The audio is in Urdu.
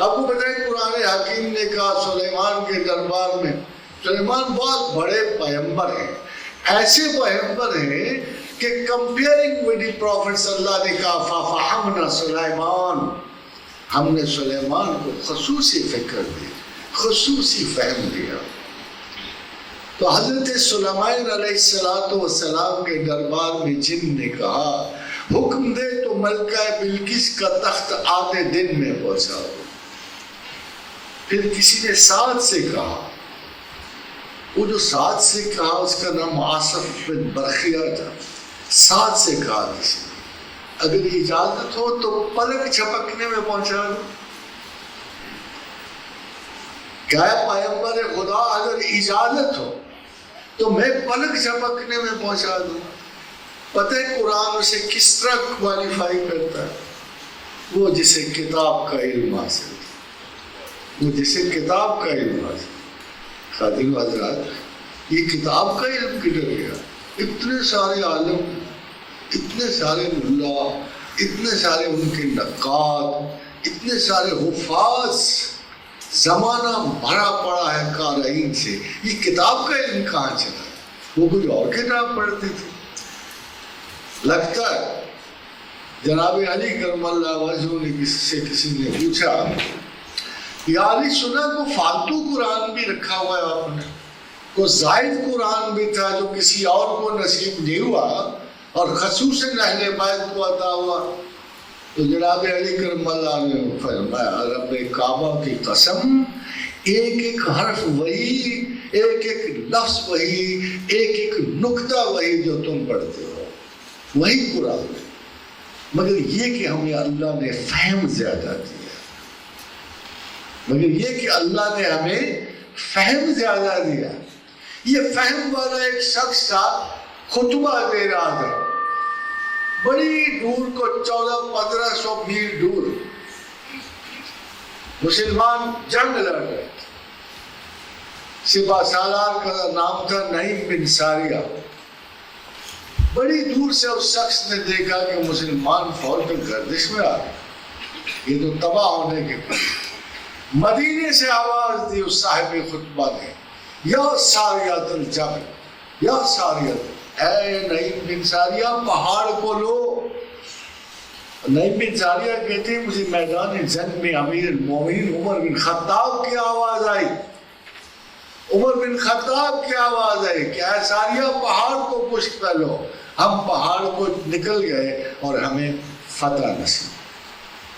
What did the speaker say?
آپ کو پتہ ہے قرآن حکیم نے کہا سلیمان کے دربار میں، سلیمان بہت بڑے پیغمبر ہیں، ایسے پیغمبر ہیں کہ کمپیئرنگ ود دی پروفٹ اللہ نے کہا فَفَحَمْنَا سلیمان، ہم نے سلیمان کو خصوصی فکر دی، خصوصی فہم دیا۔ تو حضرت سلیمان علیہ السلام کے دربار میں جن نے کہا حکم دے تو ملکہ بلقیس کا تخت آدھے دن میں پہنچا دو۔ پھر کسی نے ساتھ سے کہا، وہ جو ساتھ سے کہا اس کا نام آصف بن برخیہ تھا، ساتھ سے کہا کسی نے اگر اجازت ہو تو پلک جھپکنے میں پہنچا دو۔ کیا پیغمبر خدا اگر اجازت ہو تو میں پلک جھپکنے میں پہنچا دوں۔ پتہ ہے قرآن اسے کس طرح کوالیفائی کرتا ہے؟ وہ جسے کتاب کا علم حاصل ہے، وہ جسے کتاب کا علم حاصل ہے۔ خادم حضرات، یہ کتاب کا علم کدھر گیا؟ اتنے سارے عالم، اتنے سارے ملا، اتنے سارے ان کے نقاد، اتنے سارے حفاظ، زمانہ بھرا پڑا ہے قارئین سے، یہ کتاب کا علم کہاں چلا؟ وہ کچھ اور کتاب پڑھتے تھے۔ لگتا ہے جناب علی کرم اللہ وجہہ نے کسی نے پوچھا، یا علی سنا کو فالتو قرآن بھی رکھا ہوا ہے آپ نے، کو زائد قرآن بھی تھا جو کسی اور کو نصیب نہیں ہوا اور خصوصاً اہل بیت کو عطا ہوا؟ تو جناب علی کرم اللہ نے فرمایا رب کعبہ کی قسم، ایک ایک حرف وہی، ایک ایک لفظ وہی، ایک ایک نقطہ وہی جو تم پڑھتے ہو، وہی قرآن ہے، مگر یہ کہ ہمیں اللہ نے فہم زیادہ دیا، مگر یہ کہ اللہ نے ہمیں فہم زیادہ دیا۔ یہ فہم والا ایک شخص تھا، خطبہ دے رہا تھا بڑی دور کو 1400-1500 میل دور، مسلمان جنگ لڑ رہے، سپہ سالار کا نام تھا نعیم بن ساریہ۔ بڑی دور سے اس شخص نے دیکھا کہ مسلمان فوج میں گردش میں آ گئے، یہ تو تباہ ہونے کے بعد مدینے سے آواز دی اس صاحب خطبہ نے، یا ساریۃ الجبل، یا ساریۃ، اے نعیم بن ساریہ پہاڑ کو لو۔ نعیم بن ساریہ کہتے ہیں مجھے میدان جنگ میں امیر المومنین عمر بن خطاب کی آواز آئی، عمر بن خطاب کی آواز آئی کہ اے ساریہ پہاڑ کو پشت پہ لو۔ ہم پہاڑ کو نکل گئے اور ہمیں فتح نصیب۔